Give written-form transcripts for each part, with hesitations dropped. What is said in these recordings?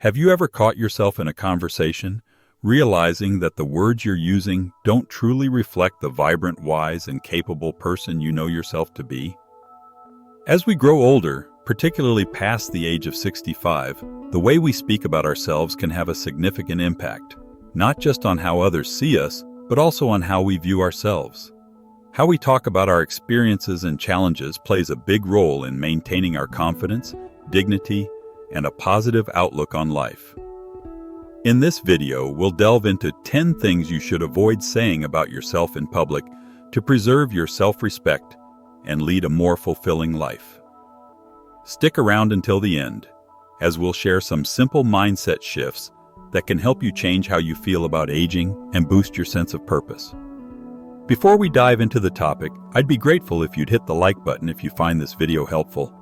Have you ever caught yourself in a conversation, realizing that the words you're using don't truly reflect the vibrant, wise, and capable person you know yourself to be? As we grow older, particularly past the age of 65, the way we speak about ourselves can have a significant impact, not just on how others see us, but also on how we view ourselves. How we talk about our experiences and challenges plays a big role in maintaining our confidence, dignity, and a positive outlook on life. In this video, we'll delve into 10 things you should avoid saying about yourself in public to preserve your self-respect and lead a more fulfilling life. Stick around until the end, as we'll share some simple mindset shifts that can help you change how you feel about aging and boost your sense of purpose. Before we dive into the topic, I'd be grateful if you'd hit the like button if you find this video helpful.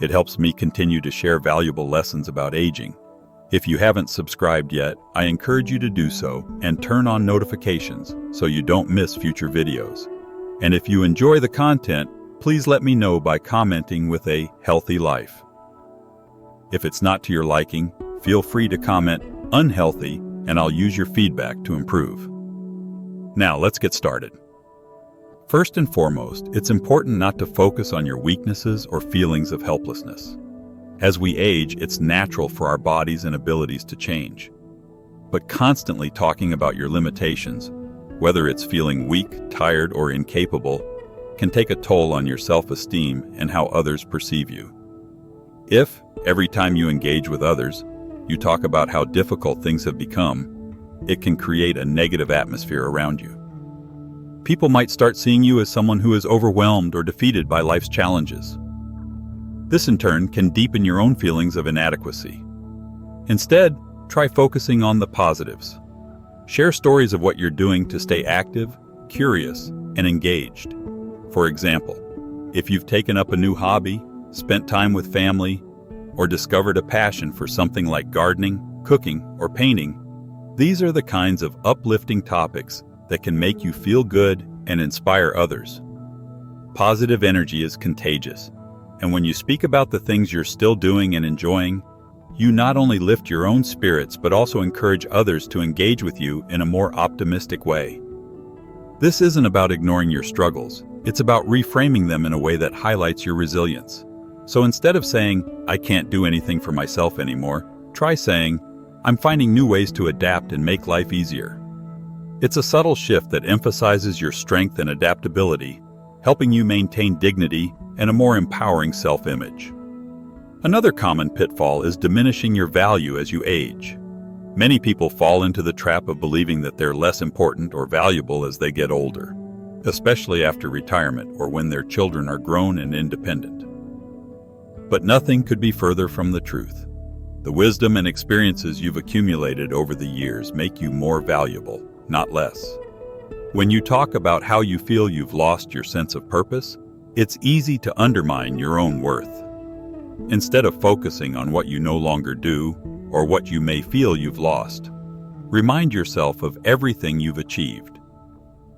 It helps me continue to share valuable lessons about aging. If you haven't subscribed yet, I encourage you to do so and turn on notifications so you don't miss future videos. And if you enjoy the content, please let me know by commenting with a healthy life. If it's not to your liking, feel free to comment unhealthy and I'll use your feedback to improve. Now let's get started. First and foremost, it's important not to focus on your weaknesses or feelings of helplessness. As we age, it's natural for our bodies and abilities to change. But constantly talking about your limitations, whether it's feeling weak, tired, or incapable, can take a toll on your self-esteem and how others perceive you. If, every time you engage with others, you talk about how difficult things have become, it can create a negative atmosphere around you. People might start seeing you as someone who is overwhelmed or defeated by life's challenges. This in turn can deepen your own feelings of inadequacy. Instead, try focusing on the positives. Share stories of what you're doing to stay active, curious, and engaged. For example, if you've taken up a new hobby, spent time with family, or discovered a passion for something like gardening, cooking, or painting, these are the kinds of uplifting topics that can make you feel good and inspire others. Positive energy is contagious, and when you speak about the things you're still doing and enjoying, you not only lift your own spirits but also encourage others to engage with you in a more optimistic way. This isn't about ignoring your struggles, it's about reframing them in a way that highlights your resilience. So instead of saying, "I can't do anything for myself anymore," try saying, "I'm finding new ways to adapt and make life easier." It's a subtle shift that emphasizes your strength and adaptability, helping you maintain dignity and a more empowering self-image. Another common pitfall is diminishing your value as you age. Many people fall into the trap of believing that they're less important or valuable as they get older, especially after retirement or when their children are grown and independent. But nothing could be further from the truth. The wisdom and experiences you've accumulated over the years make you more valuable, not less. When you talk about how you feel you've lost your sense of purpose, it's easy to undermine your own worth. Instead of focusing on what you no longer do or what you may feel you've lost, remind yourself of everything you've achieved.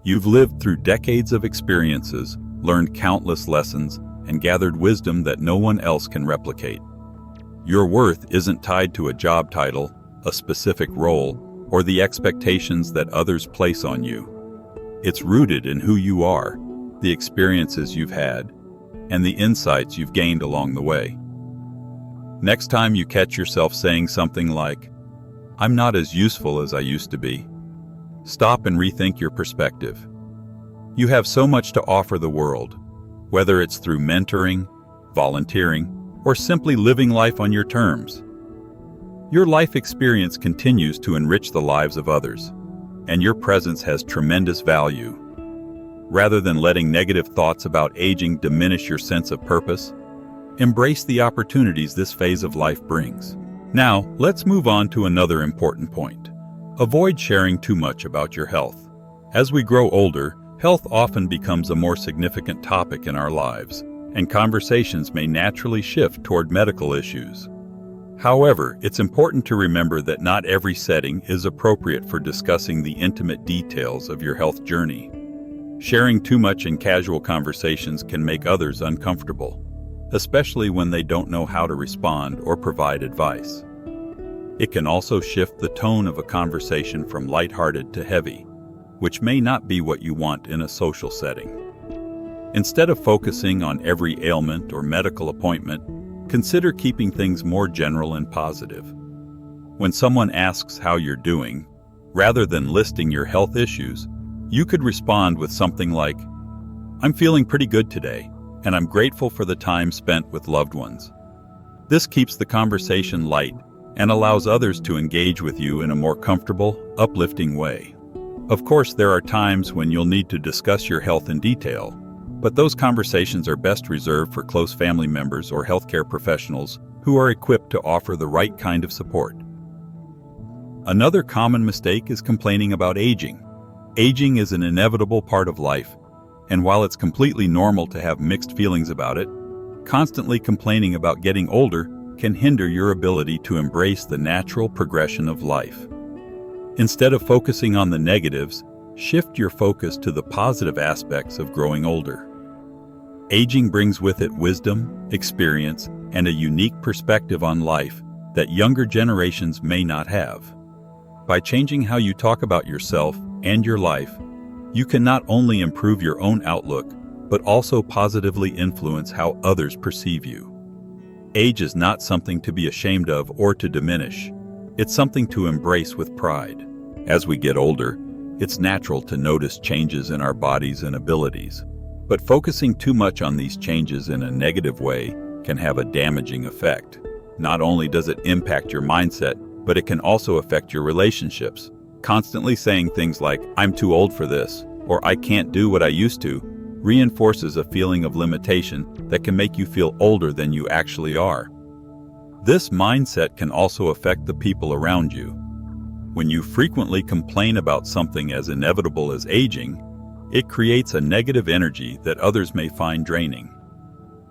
You've lived through decades of experiences, learned countless lessons, and gathered wisdom that no one else can replicate. Your worth isn't tied to a job title, a specific role, or the expectations that others place on you. It's rooted in who you are, the experiences you've had, and the insights you've gained along the way. Next time you catch yourself saying something like, "I'm not as useful as I used to be," stop and rethink your perspective. You have so much to offer the world, whether it's through mentoring, volunteering, or simply living life on your terms. Your life experience continues to enrich the lives of others, and your presence has tremendous value. Rather than letting negative thoughts about aging diminish your sense of purpose, embrace the opportunities this phase of life brings. Now, let's move on to another important point. Avoid sharing too much about your health. As we grow older, health often becomes a more significant topic in our lives, and conversations may naturally shift toward medical issues. However, it's important to remember that not every setting is appropriate for discussing the intimate details of your health journey. Sharing too much in casual conversations can make others uncomfortable, especially when they don't know how to respond or provide advice. It can also shift the tone of a conversation from lighthearted to heavy, which may not be what you want in a social setting. Instead of focusing on every ailment or medical appointment, consider keeping things more general and positive. When someone asks how you're doing, rather than listing your health issues, you could respond with something like, "I'm feeling pretty good today, and I'm grateful for the time spent with loved ones." This keeps the conversation light and allows others to engage with you in a more comfortable, uplifting way. Of course, there are times when you'll need to discuss your health in detail, but those conversations are best reserved for close family members or healthcare professionals who are equipped to offer the right kind of support. Another common mistake is complaining about aging. Aging is an inevitable part of life, and while it's completely normal to have mixed feelings about it, constantly complaining about getting older can hinder your ability to embrace the natural progression of life. Instead of focusing on the negatives, shift your focus to the positive aspects of growing older. Aging brings with it wisdom, experience, and a unique perspective on life that younger generations may not have. By changing how you talk about yourself and your life, you can not only improve your own outlook, but also positively influence how others perceive you. Age is not something to be ashamed of or to diminish. It's something to embrace with pride. As we get older, it's natural to notice changes in our bodies and abilities. But focusing too much on these changes in a negative way can have a damaging effect. Not only does it impact your mindset, but it can also affect your relationships. Constantly saying things like, "I'm too old for this," or "I can't do what I used to," reinforces a feeling of limitation that can make you feel older than you actually are. This mindset can also affect the people around you. When you frequently complain about something as inevitable as aging, it creates a negative energy that others may find draining.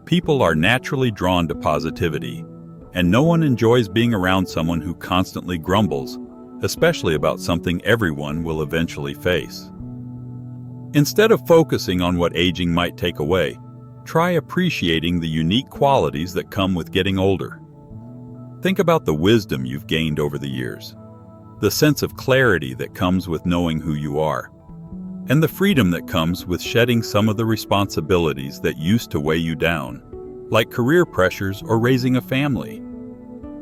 People are naturally drawn to positivity, and no one enjoys being around someone who constantly grumbles, especially about something everyone will eventually face. Instead of focusing on what aging might take away, try appreciating the unique qualities that come with getting older. Think about the wisdom you've gained over the years, the sense of clarity that comes with knowing who you are, and the freedom that comes with shedding some of the responsibilities that used to weigh you down, like career pressures or raising a family.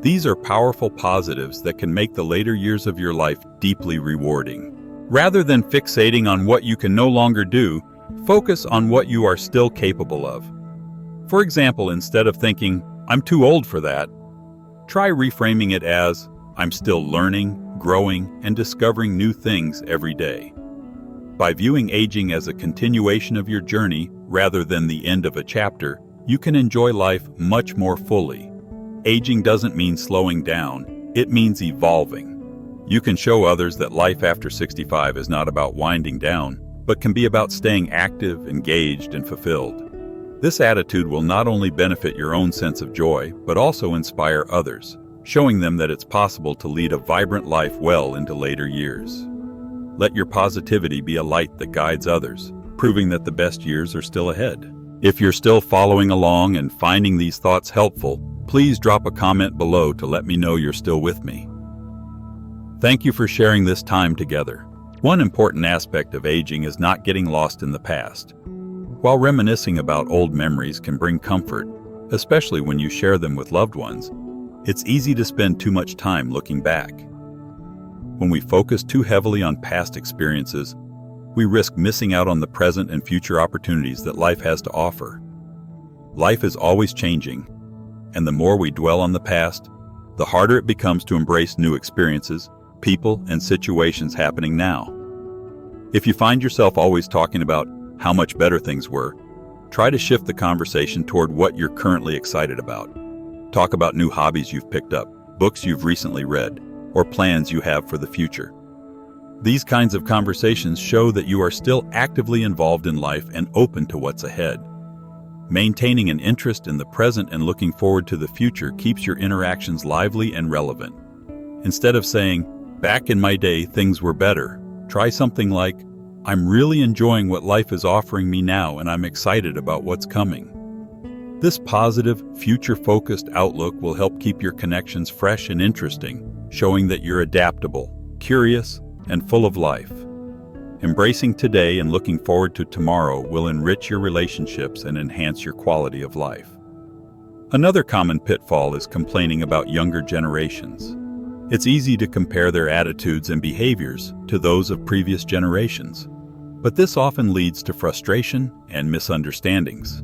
These are powerful positives that can make the later years of your life deeply rewarding. Rather than fixating on what you can no longer do, focus on what you are still capable of. For example, instead of thinking, "I'm too old for that," try reframing it as, "I'm still learning, growing, and discovering new things every day." By viewing aging as a continuation of your journey rather than the end of a chapter, you can enjoy life much more fully. Aging doesn't mean slowing down, it means evolving. You can show others that life after 65 is not about winding down, but can be about staying active, engaged, and fulfilled. This attitude will not only benefit your own sense of joy, but also inspire others, showing them that it's possible to lead a vibrant life well into later years. Let your positivity be a light that guides others, proving that the best years are still ahead. If you're still following along and finding these thoughts helpful, please drop a comment below to let me know you're still with me. Thank you for sharing this time together. One important aspect of aging is not getting lost in the past. While reminiscing about old memories can bring comfort, especially when you share them with loved ones, it's easy to spend too much time looking back. When we focus too heavily on past experiences, we risk missing out on the present and future opportunities that life has to offer. Life is always changing, and the more we dwell on the past, the harder it becomes to embrace new experiences, people, and situations happening now. If you find yourself always talking about how much better things were, try to shift the conversation toward what you're currently excited about. Talk about new hobbies you've picked up, books you've recently read, or plans you have for the future. These kinds of conversations show that you are still actively involved in life and open to what's ahead. Maintaining an interest in the present and looking forward to the future keeps your interactions lively and relevant. Instead of saying, "Back in my day, things were better," try something like, "I'm really enjoying what life is offering me now, and I'm excited about what's coming." This positive, future-focused outlook will help keep your connections fresh and interesting, showing that you're adaptable, curious, and full of life. Embracing today and looking forward to tomorrow will enrich your relationships and enhance your quality of life. Another common pitfall is complaining about younger generations. It's easy to compare their attitudes and behaviors to those of previous generations, but this often leads to frustration and misunderstandings.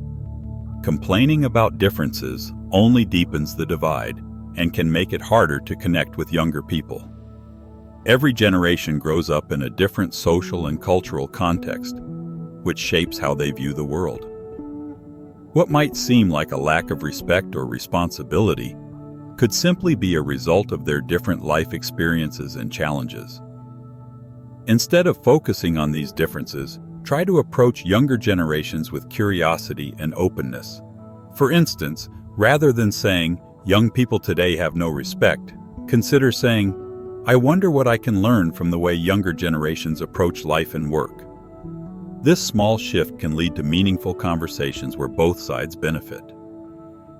Complaining about differences only deepens the divide and can make it harder to connect with younger people. Every generation grows up in a different social and cultural context, which shapes how they view the world. What might seem like a lack of respect or responsibility could simply be a result of their different life experiences and challenges. Instead of focusing on these differences, try to approach younger generations with curiosity and openness. For instance, rather than saying, "Young people today have no respect," consider saying, "I wonder what I can learn from the way younger generations approach life and work." This small shift can lead to meaningful conversations where both sides benefit.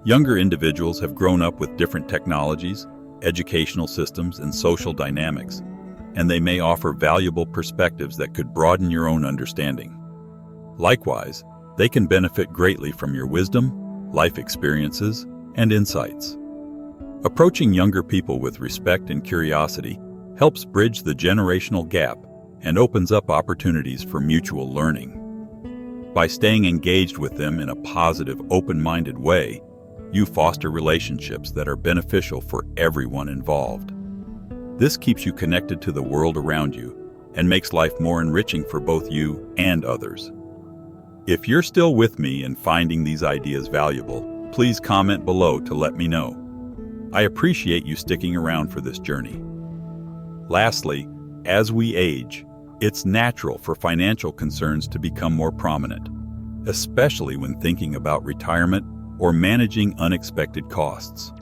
Younger individuals have grown up with different technologies, educational systems, and social dynamics, and they may offer valuable perspectives that could broaden your own understanding. Likewise, they can benefit greatly from your wisdom, life experiences, and insights. Approaching younger people with respect and curiosity helps bridge the generational gap and opens up opportunities for mutual learning. By staying engaged with them in a positive, open-minded way, you foster relationships that are beneficial for everyone involved. This keeps you connected to the world around you and makes life more enriching for both you and others. If you're still with me and finding these ideas valuable, please comment below to let me know. I appreciate you sticking around for this journey. Lastly, as we age, it's natural for financial concerns to become more prominent, especially when thinking about retirement or managing unexpected costs.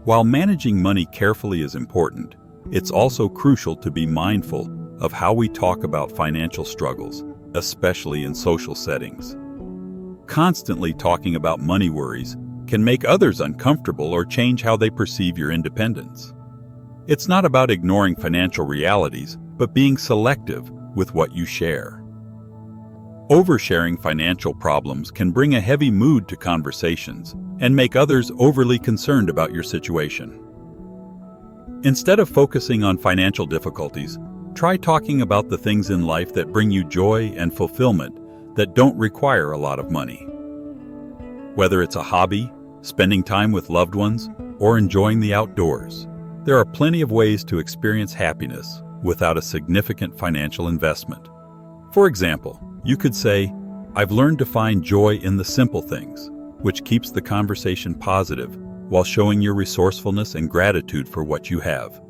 While managing money carefully is important, it's also crucial to be mindful of how we talk about financial struggles, especially in social settings. Constantly talking about money worries can make others uncomfortable or change how they perceive your independence. It's not about ignoring financial realities, but being selective with what you share. Oversharing financial problems can bring a heavy mood to conversations and make others overly concerned about your situation. Instead of focusing on financial difficulties, try talking about the things in life that bring you joy and fulfillment that don't require a lot of money. Whether it's a hobby, spending time with loved ones, or enjoying the outdoors, there are plenty of ways to experience happiness without a significant financial investment. For example, you could say, "I've learned to find joy in the simple things," which keeps the conversation positive while showing your resourcefulness and gratitude for what you have.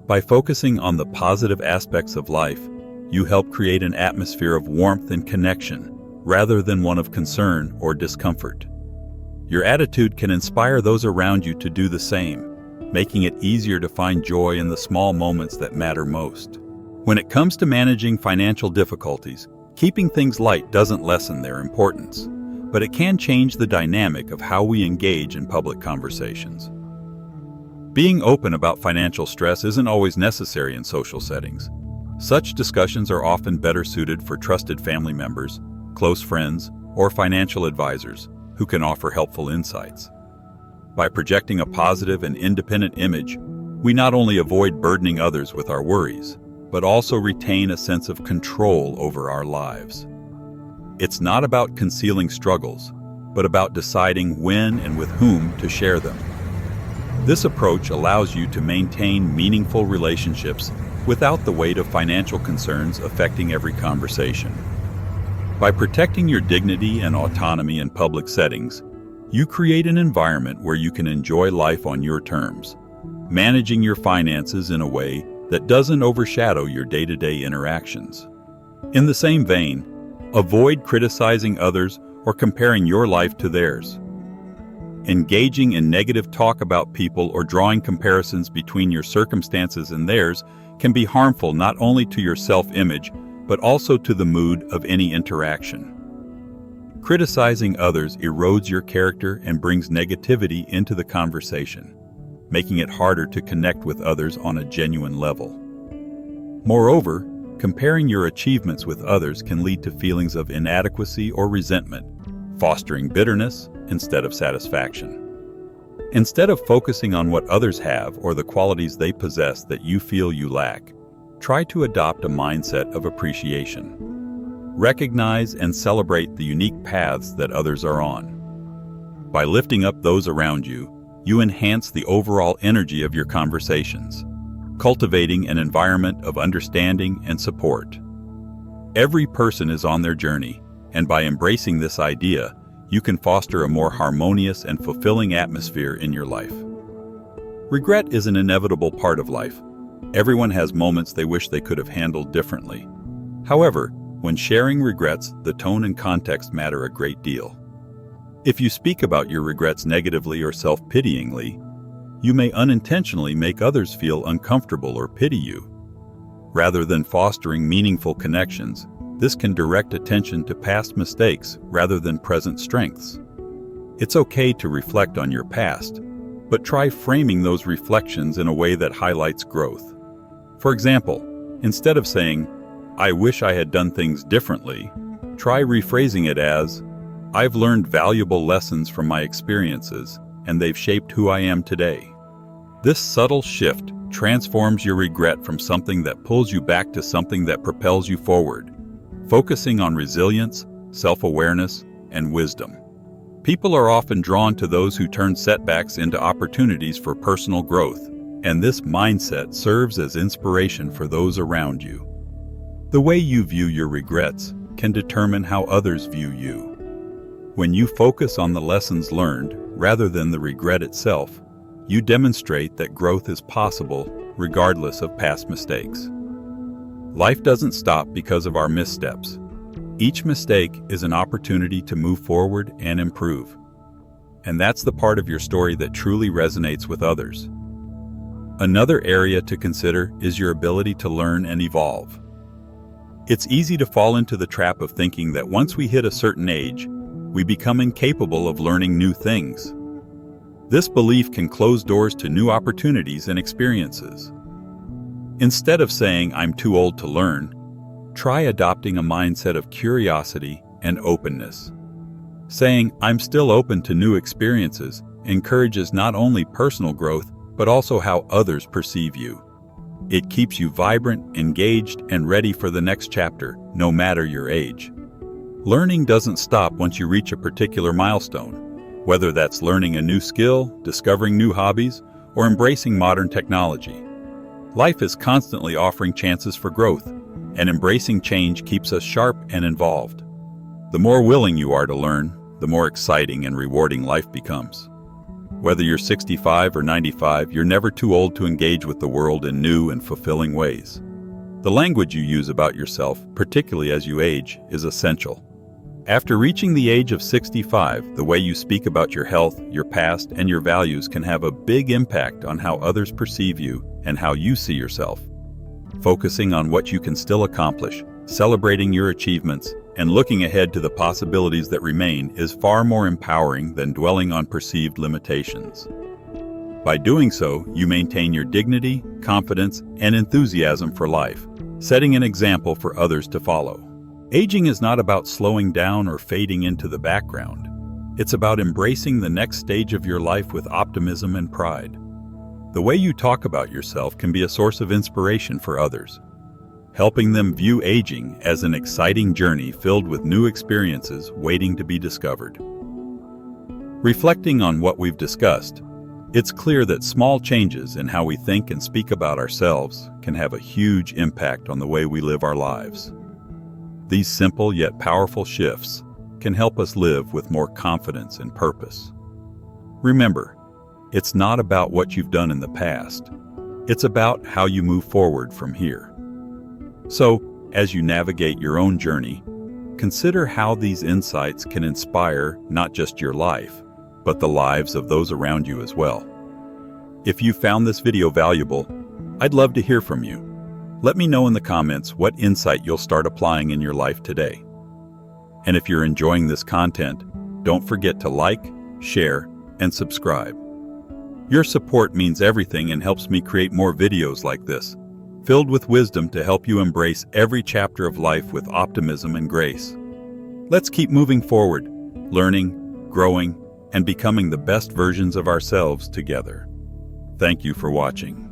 By focusing on the positive aspects of life, you help create an atmosphere of warmth and connection rather than one of concern or discomfort. Your attitude can inspire those around you to do the same, making it easier to find joy in the small moments that matter most. When it comes to managing financial difficulties, keeping things light doesn't lessen their importance, but it can change the dynamic of how we engage in public conversations. Being open about financial stress isn't always necessary in social settings. Such discussions are often better suited for trusted family members, close friends, or financial advisors who can offer helpful insights. By projecting a positive and independent image, we not only avoid burdening others with our worries, but also retain a sense of control over our lives. It's not about concealing struggles, but about deciding when and with whom to share them. This approach allows you to maintain meaningful relationships without the weight of financial concerns affecting every conversation. By protecting your dignity and autonomy in public settings, you create an environment where you can enjoy life on your terms, managing your finances in a way that doesn't overshadow your day-to-day interactions. In the same vein, avoid criticizing others or comparing your life to theirs. Engaging in negative talk about people or drawing comparisons between your circumstances and theirs can be harmful not only to your self-image, but also to the mood of any interaction. Criticizing others erodes your character and brings negativity into the conversation. making it harder to connect with others on a genuine level. Moreover, comparing your achievements with others can lead to feelings of inadequacy or resentment, fostering bitterness instead of satisfaction. Instead of focusing on what others have or the qualities they possess that you feel you lack, try to adopt a mindset of appreciation. Recognize and celebrate the unique paths that others are on. By lifting up those around you, you enhance the overall energy of your conversations, cultivating an environment of understanding and support. Every person is on their journey, and by embracing this idea, you can foster a more harmonious and fulfilling atmosphere in your life. Regret is an inevitable part of life. Everyone has moments they wish they could have handled differently. However, when sharing regrets, the tone and context matter a great deal. If you speak about your regrets negatively or self-pityingly, you may unintentionally make others feel uncomfortable or pity you. Rather than fostering meaningful connections, this can direct attention to past mistakes rather than present strengths. It's okay to reflect on your past, but try framing those reflections in a way that highlights growth. For example, instead of saying, "I wish I had done things differently," try rephrasing it as, "I've learned valuable lessons from my experiences, and they've shaped who I am today." This subtle shift transforms your regret from something that pulls you back to something that propels you forward, focusing on resilience, self-awareness, and wisdom. People are often drawn to those who turn setbacks into opportunities for personal growth, and this mindset serves as inspiration for those around you. The way you view your regrets can determine how others view you. When you focus on the lessons learned rather than the regret itself, you demonstrate that growth is possible regardless of past mistakes. Life doesn't stop because of our missteps. Each mistake is an opportunity to move forward and improve. And that's the part of your story that truly resonates with others. Another area to consider is your ability to learn and evolve. It's easy to fall into the trap of thinking that once we hit a certain age, we become incapable of learning new things. This belief can close doors to new opportunities and experiences. Instead of saying, "I'm too old to learn," try adopting a mindset of curiosity and openness. Saying, "I'm still open to new experiences," encourages not only personal growth, but also how others perceive you. It keeps you vibrant, engaged, and ready for the next chapter, no matter your age. Learning doesn't stop once you reach a particular milestone, whether that's learning a new skill, discovering new hobbies, or embracing modern technology. Life is constantly offering chances for growth, and embracing change keeps us sharp and involved. The more willing you are to learn, the more exciting and rewarding life becomes. Whether you're 65 or 95, you're never too old to engage with the world in new and fulfilling ways. The language you use about yourself, particularly as you age, is essential. After reaching the age of 65, the way you speak about your health, your past, and your values can have a big impact on how others perceive you and how you see yourself. Focusing on what you can still accomplish, celebrating your achievements, and looking ahead to the possibilities that remain is far more empowering than dwelling on perceived limitations. By doing so, you maintain your dignity, confidence, and enthusiasm for life, setting an example for others to follow. Aging is not about slowing down or fading into the background. It's about embracing the next stage of your life with optimism and pride. The way you talk about yourself can be a source of inspiration for others, helping them view aging as an exciting journey filled with new experiences waiting to be discovered. Reflecting on what we've discussed, it's clear that small changes in how we think and speak about ourselves can have a huge impact on the way we live our lives. These simple yet powerful shifts can help us live with more confidence and purpose. Remember, it's not about what you've done in the past. It's about how you move forward from here. So, as you navigate your own journey, consider how these insights can inspire not just your life, but the lives of those around you as well. If you found this video valuable, I'd love to hear from you. Let me know in the comments what insight you'll start applying in your life today. And if you're enjoying this content, don't forget to like, share, and subscribe. Your support means everything and helps me create more videos like this, filled with wisdom to help you embrace every chapter of life with optimism and grace. Let's keep moving forward, learning, growing, and becoming the best versions of ourselves together. Thank you for watching.